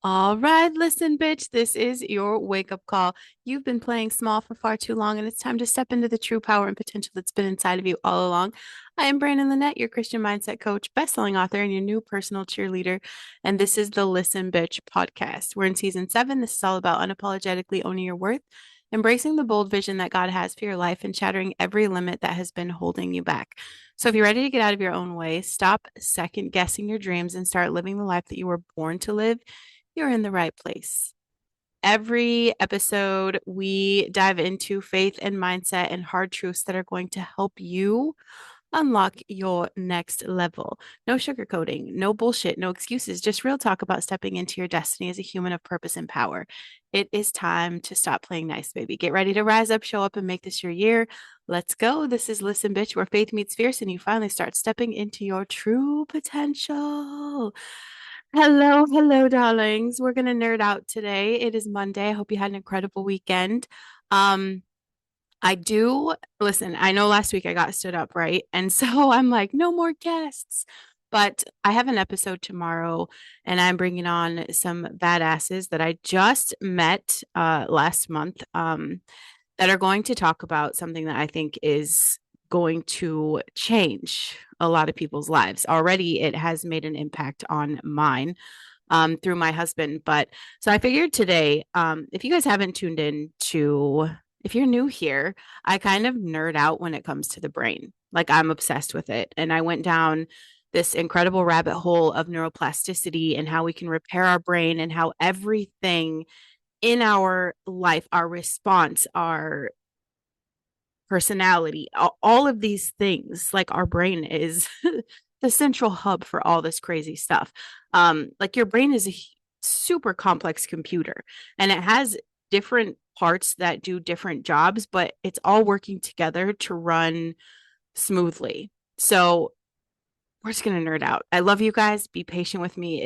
All right, listen, bitch, this is your wake up call. You've been playing small for far too long, and it's time to step into the true power and potential that's been inside of you all along. I am Brandon Lynette, your Christian mindset coach, bestselling author, and your new personal cheerleader. And this is the Listen Bitch podcast. We're in season 7. This is all about unapologetically owning your worth, embracing the bold vision that God has for your life, and shattering every limit that has been holding you back. So if you're ready to get out of your own way, stop second guessing your dreams and start living the life that you were born to live, you're in the right place. Every episode, we dive into faith and mindset and hard truths that are going to help you unlock your next level. No sugarcoating, no bullshit, no excuses, just real talk about stepping into your destiny as a human of purpose and power. It is time to stop playing nice, baby. Get ready to rise up, show up, and make this your year. Let's go. This is Listen Bitch, where faith meets fierce and you finally start stepping into your true potential. Hello, hello, darlings. We're gonna nerd out today. It is Monday. I hope you had an incredible weekend. Um, I do listen, I know last week I got stood up, right? And so I'm like, no more guests. But I have an episode tomorrow, and I'm bringing on some badasses that I just met last month. That are going to talk about something that I think is going to change a lot of people's lives. Already, it has made an impact on mine through my husband. But so I figured today, if you guys haven't tuned in to, if you're new here, I kind of nerd out when it comes to the brain. Like I'm obsessed with it. And I went down this incredible rabbit hole of neuroplasticity and how we can repair our brain and how everything in our life, our response, our personality, all of these things, like our brain is the central hub for all this crazy stuff. Like your brain is a super complex computer and it has different parts that do different jobs, but it's all working together to run smoothly. So we're just going to nerd out. I love you guys. Be patient with me.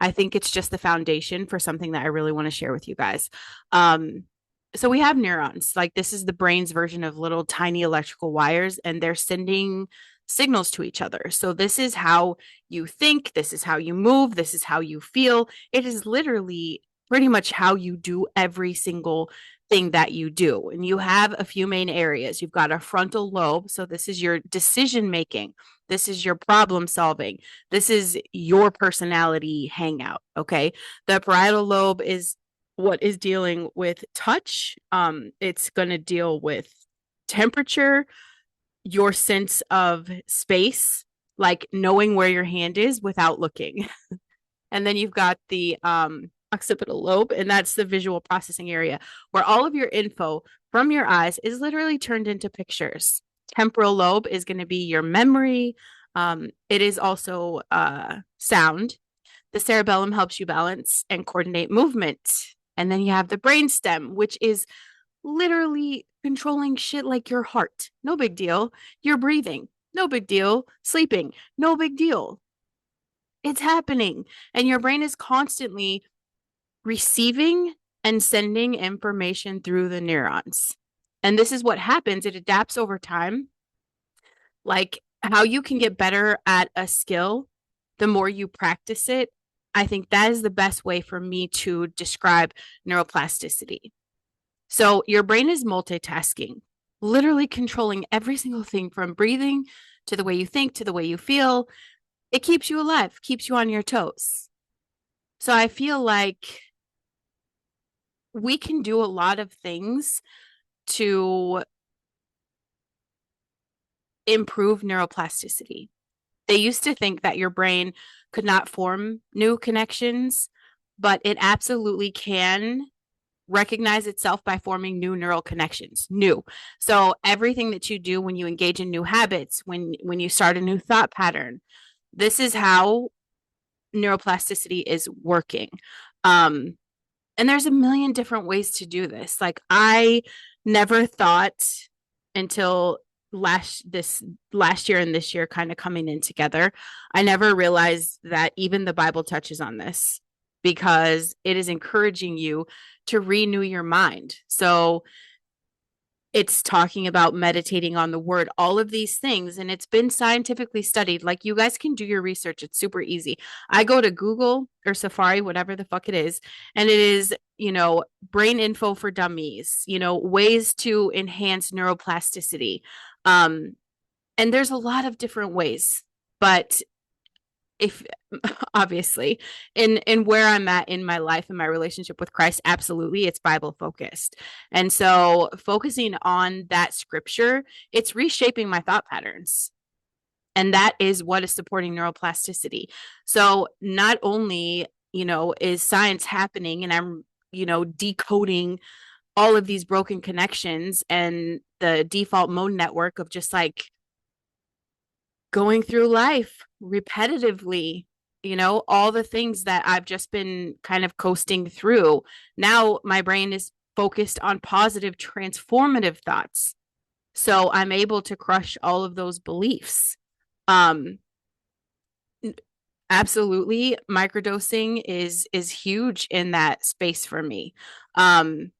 I think it's just the foundation for something that I really want to share with you guys. Um, so we have neurons. Like this is the brain's version of little tiny electrical wires, and they're sending signals to each other. So this is how you think, this is how you move, this is how you feel. It is literally pretty much how you do every single thing that you do. And you have a few main areas. You've got a frontal lobe. So this is your decision making. This is your problem solving. This is your personality hangout. Okay. The parietal lobe is what is dealing with touch. It's going to deal with temperature, your sense of space, like knowing where your hand is without looking. And then you've got the occipital lobe, and that's the visual processing area where all of your info from your eyes is literally turned into pictures. Temporal lobe is going to be your memory. It is also sound. The cerebellum helps you balance and coordinate movement. And then you have the brainstem, which is literally controlling shit like your heart. No big deal. You're breathing. No big deal. Sleeping. No big deal. It's happening. And your brain is constantly receiving and sending information through the neurons. And this is what happens. It adapts over time. Like how you can get better at a skill, the more you practice it. I think that is the best way for me to describe neuroplasticity. So your brain is multitasking, literally controlling every single thing from breathing to the way you think to the way you feel. It keeps you alive, keeps you on your toes. So I feel like we can do a lot of things to improve neuroplasticity. They used to think that your brain could not form new connections, but it absolutely can recognize itself by forming new neural connections. New. So everything that you do when you engage in new habits, when you start a new thought pattern, this is how neuroplasticity is working. Um, and there's a million different ways to do this. Like I never thought until last year and this year kind of coming in together, I never realized that even the Bible touches on this because it is encouraging you to renew your mind. So It's talking about meditating on the word, all of these things. And it's been scientifically studied. Like, you guys can do your research. It's super easy. I go to Google or Safari, whatever the fuck it is, and it is, brain info for dummies, ways to enhance neuroplasticity. Um, and there's a lot of different ways, but if obviously in where I'm at in my life and my relationship with Christ, absolutely it's Bible focused. And so focusing on that scripture, it's reshaping my thought patterns. And that is what is supporting neuroplasticity. So not only, is science happening and I'm, decoding all of these broken connections and the default mode network of just like going through life repetitively, all the things that I've just been kind of coasting through. Now my brain is focused on positive, transformative thoughts. So I'm able to crush all of those beliefs. Um, Absolutely, microdosing is huge in that space for me. Um,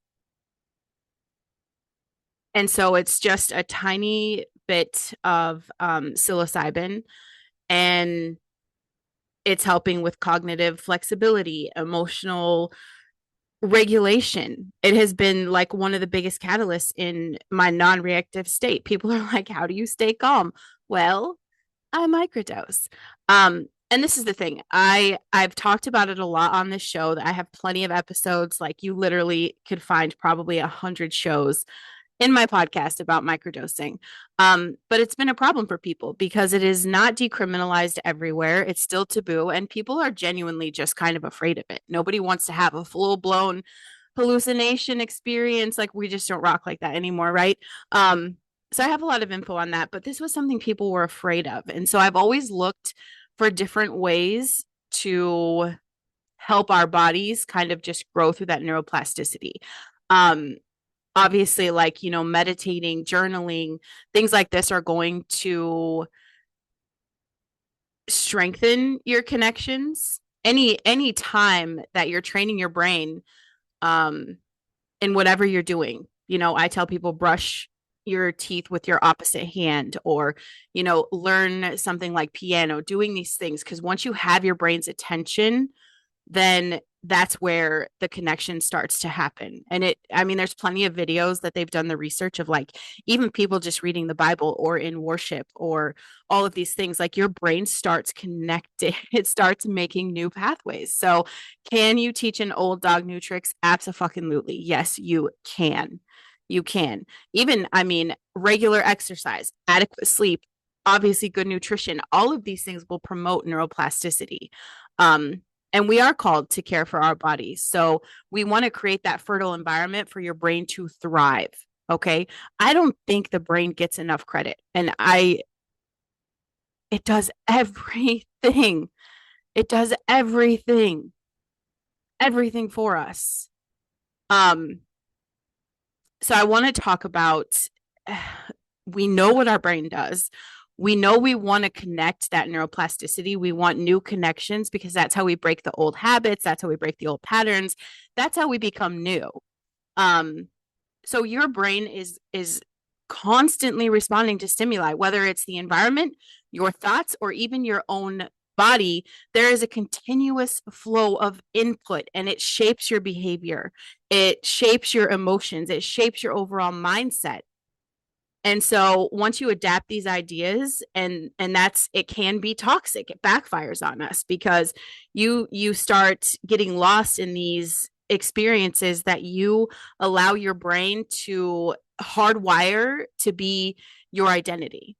and so it's just a tiny bit of psilocybin, and it's helping with cognitive flexibility, emotional regulation. It has been like one of the biggest catalysts in my non-reactive state. People are like, how do you stay calm? Well, I microdose. And this is the thing. I've talked about it a lot on this show. That I have plenty of episodes. Like, you literally could find probably 100 shows in my podcast about microdosing. But it's been a problem for people because it is not decriminalized everywhere. It's still taboo, and people are genuinely just kind of afraid of it. Nobody wants to have a full blown hallucination experience. Like, we just don't rock like that anymore, right? So I have a lot of info on that, but this was something people were afraid of. And so I've always looked for different ways to help our bodies kind of just grow through that neuroplasticity. Um, Obviously, like, meditating, journaling, things like this are going to strengthen your connections. Any time that you're training your brain, um in whatever you're doing, I tell people brush your teeth with your opposite hand, or learn something like piano, doing these things, because once you have your brain's attention, then that's where the connection starts to happen. And I mean, there's plenty of videos that they've done the research of, like, even people just reading the Bible or in worship or all of these things, like, your brain starts connecting, it starts making new pathways. So can you teach an old dog new tricks? Absolutely. Yes, you can. You can. Even, I mean, regular exercise, adequate sleep, obviously good nutrition, all of these things will promote neuroplasticity. Um, and we are called to care for our bodies. So we want to create that fertile environment for your brain to thrive. Okay. I don't think the brain gets enough credit. And it does everything. It does everything for us. Um, so I want to talk about, we know what our brain does. We know we want to connect that neuroplasticity. We want new connections because that's how we break the old habits. That's how we break the old patterns. That's how we become new. Um, so your brain is constantly responding to stimuli, whether it's the environment, your thoughts, or even your own body. There is a continuous flow of input, and it shapes your behavior. It shapes your emotions. It shapes your overall mindset. And so once you adapt these ideas, and that's, it can be toxic, it backfires on us because you start getting lost in these experiences that you allow your brain to hardwire to be your identity,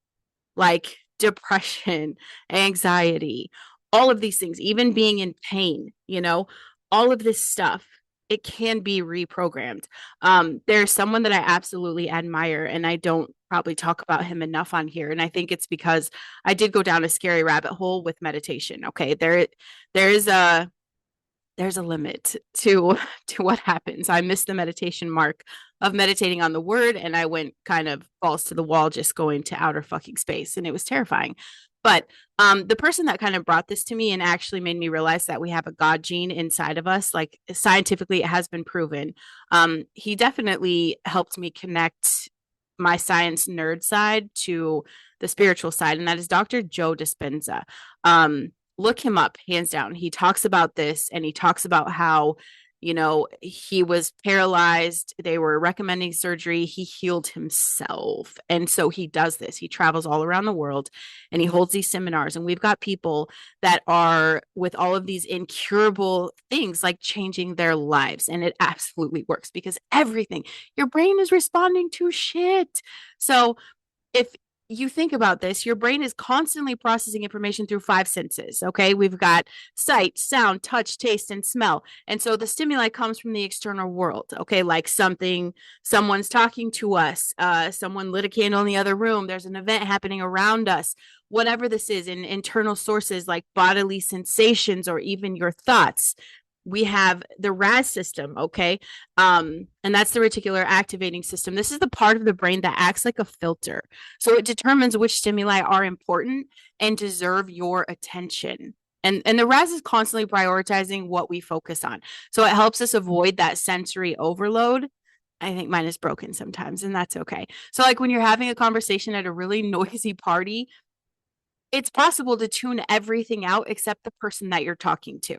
like depression, anxiety, all of these things, even being in pain, all of this stuff, it can be reprogrammed. There's someone that I absolutely admire, and I don't probably talk about him enough on here. And I think it's because I did go down a scary rabbit hole with meditation. Okay. There's a limit to what happens. I missed the meditation mark of meditating on the word, and I went kind of balls to the wall, just going to outer fucking space, and it was terrifying. But the person that kind of brought this to me and actually made me realize that we have a God gene inside of us, like, scientifically, it has been proven. He definitely helped me connect my science nerd side to the spiritual side, and that is Dr. Joe Dispenza. Look him up, hands down. He talks about this, and he talks about how, he was paralyzed. They were recommending surgery. He healed himself. And so he does this. He travels all around the world and he holds these seminars. And we've got people that are with all of these incurable things like changing their lives. And it absolutely works because everything, your brain is responding to shit. So if you think about this, your brain is constantly processing information through 5 senses. Okay. We've got sight, sound, touch, taste, and smell. And so the stimuli comes from the external world. Okay. Like someone's talking to us, someone lit a candle in the other room. There's an event happening around us, whatever this is, in internal sources like bodily sensations or even your thoughts. We have the RAS system, okay? And that's the reticular activating system. This is the part of the brain that acts like a filter. So it determines which stimuli are important and deserve your attention. And the RAS is constantly prioritizing what we focus on. So it helps us avoid that sensory overload. I think mine is broken sometimes, and that's okay. So like when you're having a conversation at a really noisy party, it's possible to tune everything out except the person that you're talking to.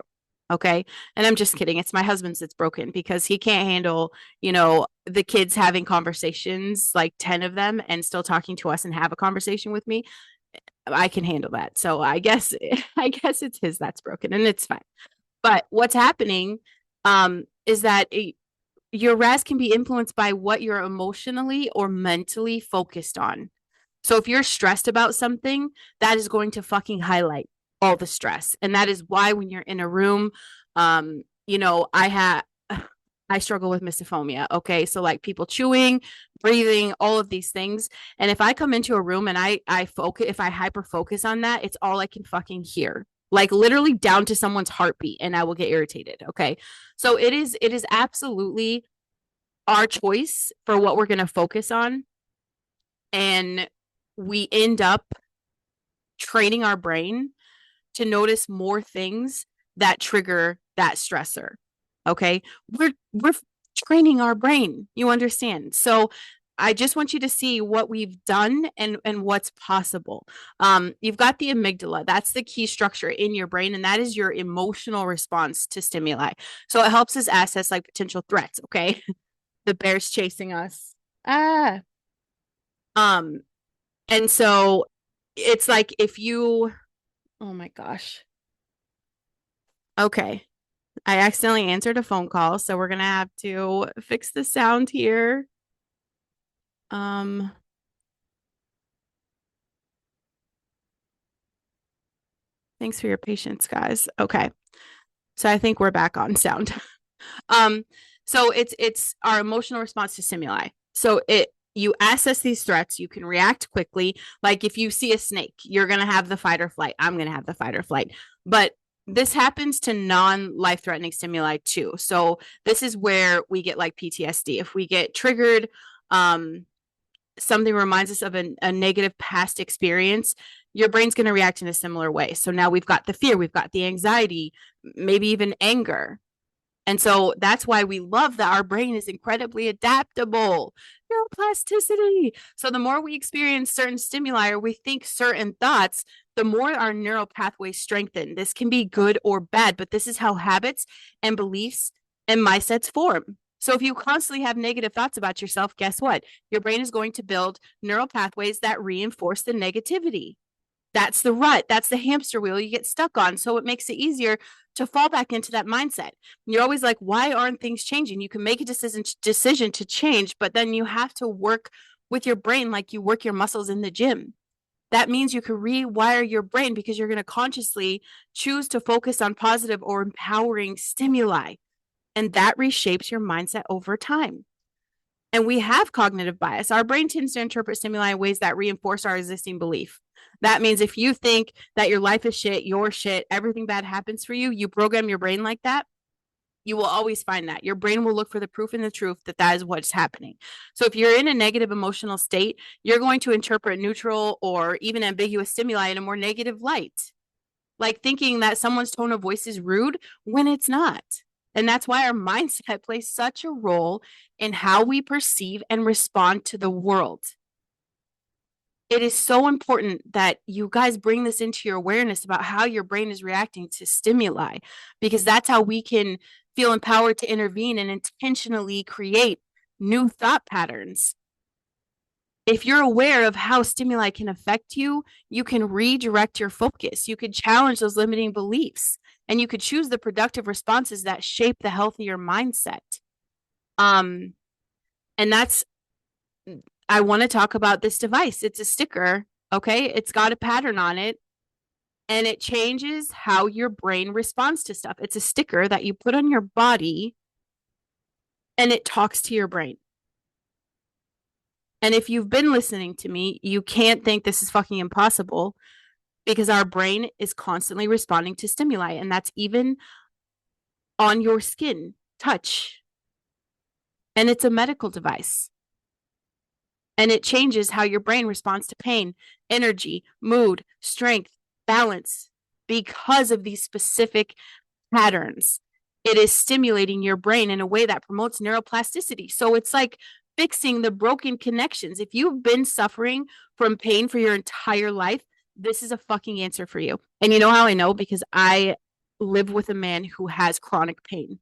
Okay. And I'm just kidding. It's my husband's that's broken because he can't handle, the kids having conversations, like 10 of them, and still talking to us and have a conversation with me. I can handle that. So I guess it's his that's broken and it's fine. But what's happening is that your RAS can be influenced by what you're emotionally or mentally focused on. So if you're stressed about something, that is going to fucking highlight all the stress. And that is why when you're in a room, I struggle with misophonia. Okay. So like people chewing, breathing, all of these things. And if I come into a room and I focus, if I hyper focus on that, it's all I can fucking hear, like literally down to someone's heartbeat, and I will get irritated. Okay. So it is absolutely our choice for what we're going to focus on. And we end up training our brain to notice more things that trigger that stressor. Okay. We're training our brain. You understand? So I just want you to see what we've done and what's possible. You've got the amygdala. That's the key structure in your brain, and that is your emotional response to stimuli. So it helps us assess like potential threats. Okay. The bear's chasing us. And so it's like oh my gosh. Okay. I accidentally answered a phone call, so we're going to have to fix the sound here. Thanks for your patience, guys. Okay. So I think we're back on sound. So it's our emotional response to stimuli. So you assess these threats, you can react quickly. Like if you see a snake, you're going to have the fight or flight. I'm going to have the fight or flight. But this happens to non-life threatening stimuli too. So this is where we get like PTSD. If we get triggered, something reminds us of a negative past experience, your brain's going to react in a similar way. So now we've got the fear, we've got the anxiety, maybe even anger. And so that's why we love that our brain is incredibly adaptable. Neuroplasticity. So the more we experience certain stimuli or we think certain thoughts, the more our neural pathways strengthen. This can be good or bad, but this is how habits and beliefs and mindsets form. So if you constantly have negative thoughts about yourself, guess what? Your brain is going to build neural pathways that reinforce the negativity. That's the rut. That's the hamster wheel you get stuck on. So it makes it easier to fall back into that mindset. You're always like, why aren't things changing? You can make a decision to change, but then you have to work with your brain like you work your muscles in the gym. That means you can rewire your brain because you're going to consciously choose to focus on positive or empowering stimuli. And that reshapes your mindset over time. And we have cognitive bias. Our brain tends to interpret stimuli in ways that reinforce our existing belief. That means if you think that your life is shit, your shit, everything bad happens for you, you program your brain like that, you will always find that. Your brain will look for the proof and the truth that that is what's happening. So if you're in a negative emotional state, you're going to interpret neutral or even ambiguous stimuli in a more negative light, like thinking that someone's tone of voice is rude when it's not. And that's why our mindset plays such a role in how we perceive and respond to the world. It is so important that you guys bring this into your awareness about how your brain is reacting to stimuli, because that's how we can feel empowered to intervene and intentionally create new thought patterns. If you're aware of how stimuli can affect you, you can redirect your focus. You could challenge those limiting beliefs, and you could choose the productive responses that shape the healthier mindset. Um, and that's, I want to talk about this device. It's a sticker, okay? It's got a pattern on it, and it changes how your brain responds to stuff. It's a sticker that you put on your body, and it talks to your brain. And if you've been listening to me, you can't think this is fucking impossible, because our brain is constantly responding to stimuli, and that's even on your skin, touch. And it's a medical device. And it changes how your brain responds to pain, energy, mood, strength, balance because of these specific patterns. It is stimulating your brain in a way that promotes neuroplasticity. So it's like fixing the broken connections. If you've been suffering from pain for your entire life, this is a fucking answer for you. And you know how I know? Because I live with a man who has chronic pain.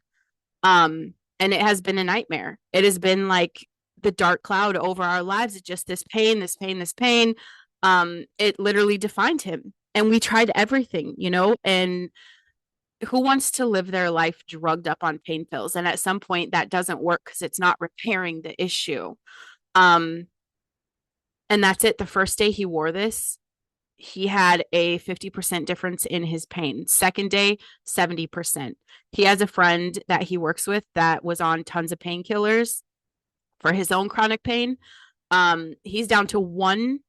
And it has been a nightmare. It has been like the dark cloud over our lives. It's just this pain, this pain, this pain. It literally defined him. And we tried everything, you know, and who wants to live their life drugged up on pain pills? And at some point that doesn't work because it's not repairing the issue. Um, and that's it. The first day he wore this, he had a 50% difference in his pain. Second day, 70%. He has a friend that he works with that was on tons of painkillers for his own chronic pain. He's down to one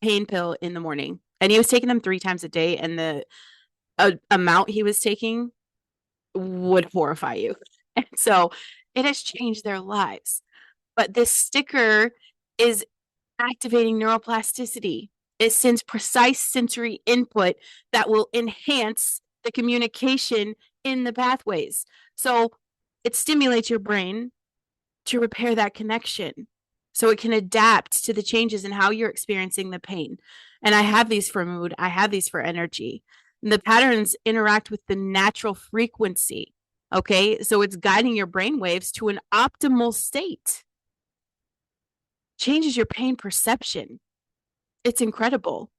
pain pill in the morning, and he was taking them 3 times a day, and the amount he was taking would horrify you. And so it has changed their lives. But this sticker is activating neuroplasticity. It sends precise sensory input that will enhance the communication in the pathways. So it stimulates your brain to repair that connection so it can adapt to the changes in how you're experiencing the pain. And I have these for mood, I have these for energy. And the patterns interact with the natural frequency. Okay. So it's guiding your brain waves to an optimal state, changes your pain perception. It's incredible.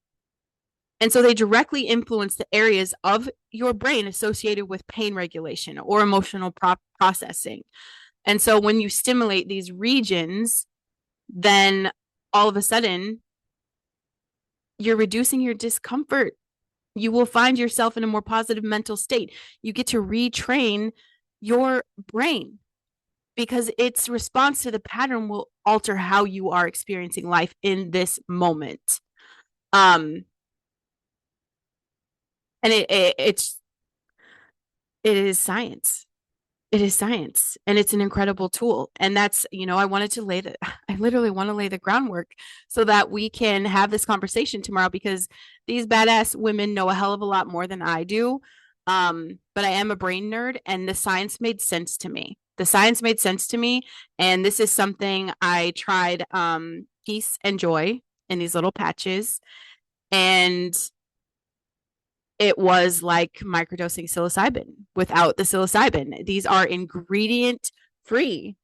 And so they directly influence the areas of your brain associated with pain regulation or emotional processing. And so when you stimulate these regions, then all of a sudden you're reducing your discomfort. You will find yourself in a more positive mental state. You get to retrain your brain because its response to the pattern will alter how you are experiencing life in this moment. And it is science. It is science, and it's an incredible tool. And that's, you know, I wanted to lay the I literally want to lay the groundwork so that we can have this conversation tomorrow, because these badass women know a hell of a lot more than I do. But I am a brain nerd, and the science made sense to me. The science made sense to me, and this is something I tried peace and joy in these little patches, and it was like microdosing psilocybin without the psilocybin. These are ingredient free.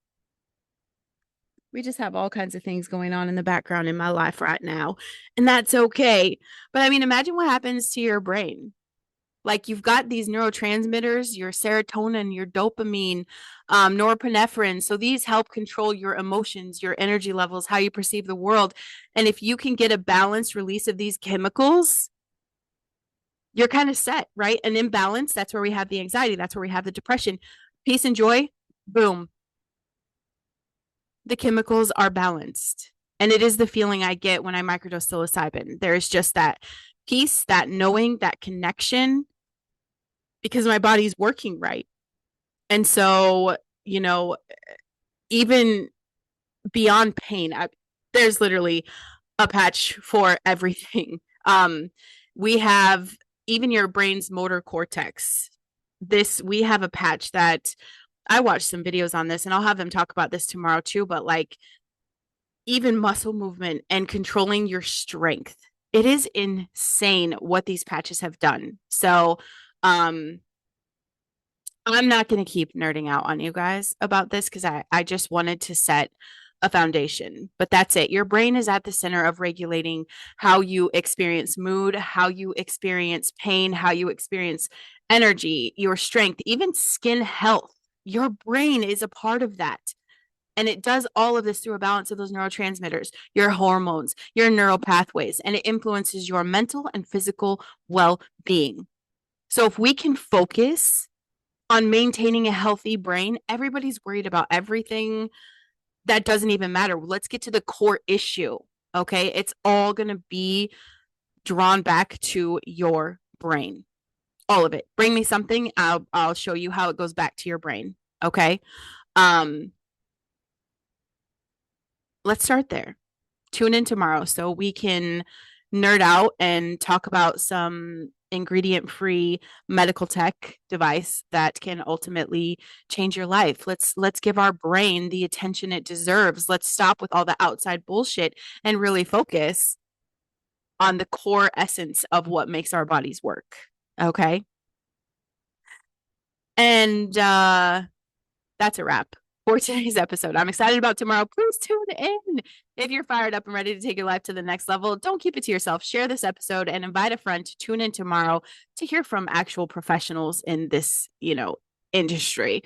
We just have all kinds of things going on in the background in my life right now, and that's okay. But I mean, imagine what happens to your brain. Like, you've got these neurotransmitters, your serotonin, your dopamine, norepinephrine. So these help control your emotions, your energy levels, how you perceive the world. And if you can get a balanced release of these chemicals, you're kind of set, right? An imbalance, that's where we have the anxiety, that's where we have the depression. Peace and joy, boom. The chemicals are balanced. And it is the feeling I get when I microdose psilocybin. There's just that peace, that knowing, that connection, because my body's working right. And so, you know, even beyond pain, there's literally a patch for everything. We have even your brain's motor cortex. this, we have a patch that I watched some videos on this, and I'll have them talk about this tomorrow too, but like even muscle movement and controlling your strength. It is insane what these patches have done. So, um, I'm not going to keep nerding out on you guys about this because I just wanted to set a foundation, but that's it. Your brain is at the center of regulating how you experience mood, how you experience pain, how you experience energy, your strength, even skin health. Your brain is a part of that. And it does all of this through a balance of those neurotransmitters, your hormones, your neural pathways, and it influences your mental and physical well being. So if we can focus on maintaining a healthy brain, everybody's worried about everything that doesn't even matter. Let's get to the core issue. Okay. It's all going to be drawn back to your brain. All of it. Bring me something. I'll show you how it goes back to your brain. Okay. Um, let's start there. Tune in tomorrow so we can nerd out and talk about some ingredient free medical tech device that can ultimately change your life. Let's give our brain the attention it deserves. Let's stop with all the outside bullshit and really focus on the core essence of what makes our bodies work. Okay? And that's a wrap for today's episode. I'm excited about tomorrow. Please tune in. If you're fired up and ready to take your life to the next level, don't keep it to yourself. Share this episode and invite a friend to tune in tomorrow to hear from actual professionals in this, industry.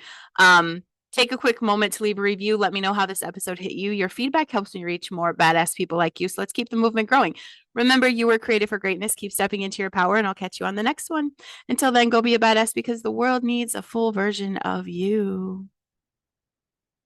Take a quick moment to leave a review. Let me know how this episode hit you. Your feedback helps me reach more badass people like you. So let's keep the movement growing. Remember, you were created for greatness. Keep stepping into your power, and I'll catch you on the next one. Until then, go be a badass because the world needs a full version of you.